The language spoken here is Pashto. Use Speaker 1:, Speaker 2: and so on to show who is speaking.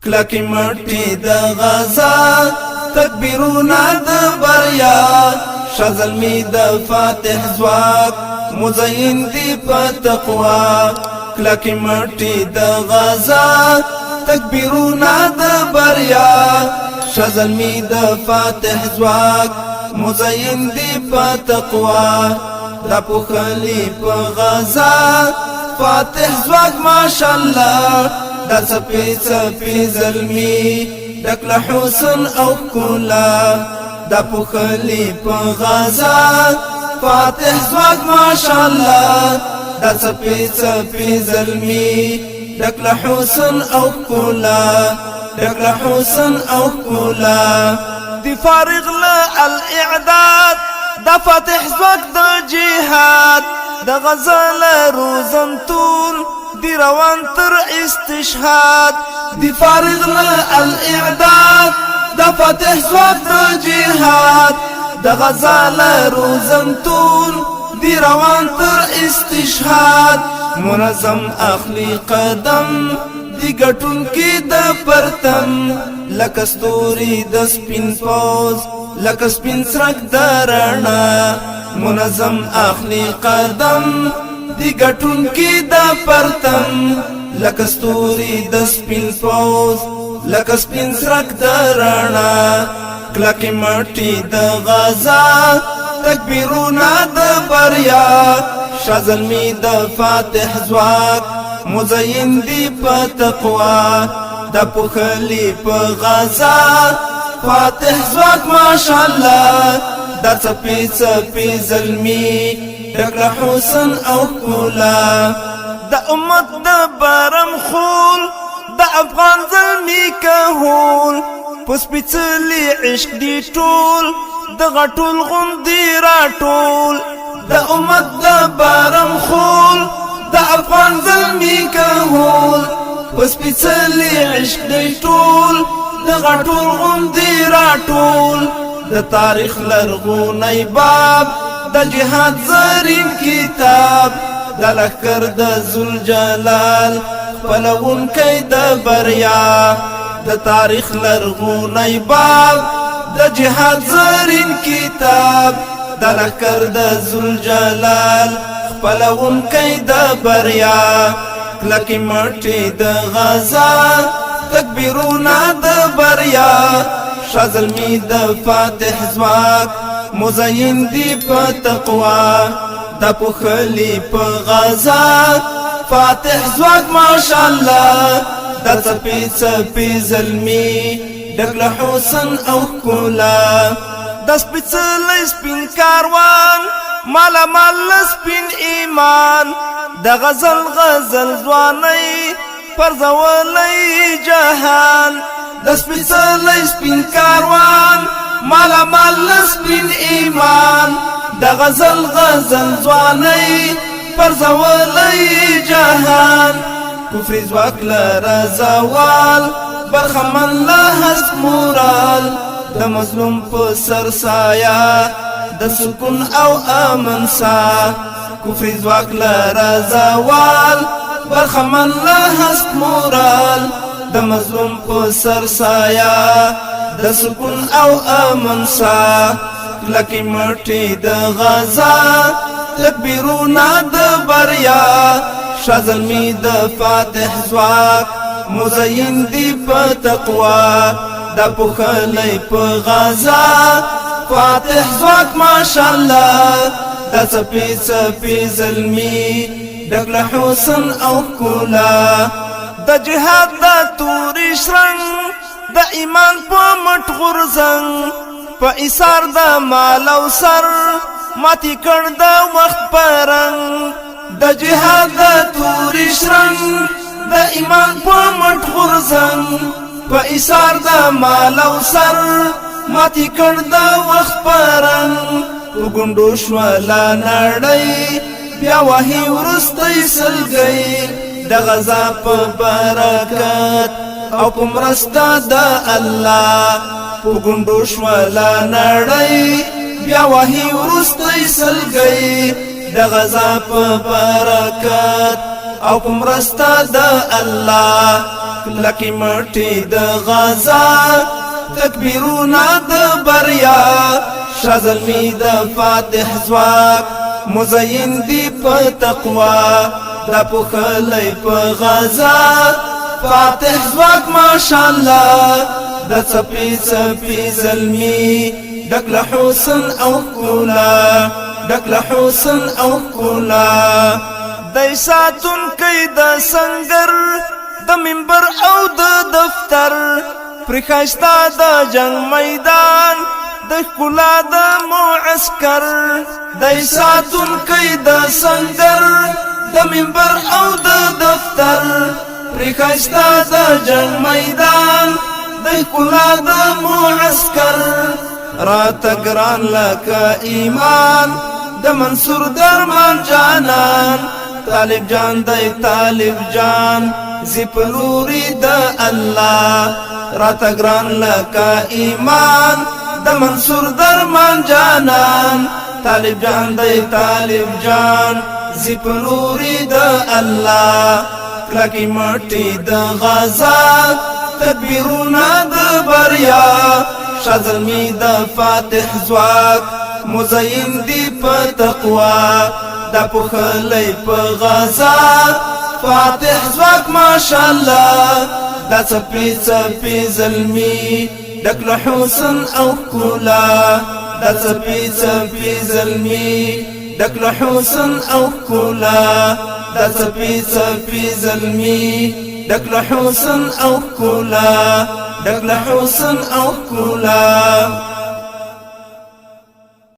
Speaker 1: کلکی مټی د غزا تکبیرونه د بریا شازلمی د فاتح زواک مزین دی په تقوا کلکی مټی د غزا تکبیرونه د بریا شازلمی د فاتح زواک مزین دی په تقوا دا پوخلی په غزا فاتح زواک ماشاءالله دا څپې څپې زلمی ډک له حسن او ښکلا دا پوخلی په غزا فاتح زواک ماشاءالله دا څپې څپې زلمی ډک له حسن او ښکلا ډک له حسن او ښکلا دی فارغ له الاعداد دا فاتح زواک د جهاد د غزل روزن طول دی روان تر استشهاد دی فارغ له الاعداد دا فاتح زواک د جهاد د غزل روزن طول دی روان تر استشهاد منظم اخلی قدم دی ګټون کې د پرتم لکه ستوري د سپین پوز لکه سپین سرک د رڼا منظم اخلی قدم دی ګټون کې د پرتم لکه ستوري د سپین پوز لکه سپین سرک د رڼا کلکی مټی د غزا تکبیرونه د بریا شازلمی د فاتح زواک مزین دی په تقوا د پوخلی په غزا فاتح زواک ماشاءالله دا څپې څپې زلمی ډک له حسن او ښکلا د امت د برم خون د افغان زلمی کهول په سپېڅلي عشق دی ټول د غټول غوندې راټول د امت د برم خون د افغان زلمی کهول په سپېڅلي عشق دی ټول د غټول غوندې راټول د تاریخ لرغونی باب د جهاد زرین کتاب د لښکر د ذوالجلال خپلونکی د بریا د تاریخ لرغونی باب د جهاد زرین کتاب د لښکر د ذوالجلال خپلونکی د بریا کلکی مټی د غزا تکبیرونه د بریا شازلمی د فاتح زواک مزین دی په تقوا دا پوخلی په غزا فاتح زواک ماشاءالله دا څپې څپې زلمی ډک له حسن او ښکلا دا سپېڅلی سپین کاروان مالا مال سپین ایمان د غزل غزل ځوانۍ پرزولی جهان د سپېڅلی سپین کاروان مالا مال سپین ایمان د غزل غزل ځوانۍ پرزولی جهان کفر زواک لره زوال برخمن له هست مورال د مظلوم په سر سایه د سکون او امن سا کفر زواک لره زوال برخمن له هست مورال د مظلوم په سر سایه د سکون او امن سا کلکی مټی د غزا تکبیرونه د بریا شازلمی د فاتح زواک مزین دی په تقوا دا پوخلی په غزا فاتح زواک ماشاءالله دا څپې څپې زلمی ډک له حسن او ښکلا د جهاد د تورې شرنګ د ایمان په مټ غورځنګ په ایثار د مال او سر ماتې کړ د وخت پرنګ د جهاد د تورې شرنګ د ایمان په مټ غورځنګ په ایثار د مال او سر ماتې کړ د وخت پرنګ په ګونډو شوله نړۍ بیا وهي وروستی سلګۍ د غزا په برکت او په مرسته د الله په ګونډو شوله نړۍ بیا وهي وروستی سلګۍ د غزا په برکت او په مرسته د الله کلکی مټی د غزا تکبیرونه د بریا شازلمی د فاتح ځواک مزین دی په تقوا دا پوخلی په غزا فاتح ځواک ماشاءالله د څپې څپې زلمی ډک له حسن او ښکلا ډک له حسن او ښکلا دی ساتونکی د سنګر د منبر او د دفتر پرې ښایسته د جنګ میدان د ښکلا د معسکر دی ساتونکی د سنګر د منبر او د دفتر پرې ښایسته د جنګ میدان د ښکلا د معسکر راته ګران لکه ایمان د منصور درمان جانان طالب جان دی طالب جان زی پلوری د الله راته ګران لکه ایمان د منصور درمان جانان طالب جان دی طالب جان زی پلوری د الله کلکی مټی د غزا تکبیرونه د بریا شازلمی د فاتح ځواک مزین دی په تقوا دا پوخلی په غزا فاتح ځواک ماشاءالله دا څپې څپې زلمی ډک له حسن او ښکلا دا څپې څپې زلمی ډک له حسن او ښکلا دا څپې څپې زلمی ډک له حسن او ښکلا ډک له حسن او ښکلا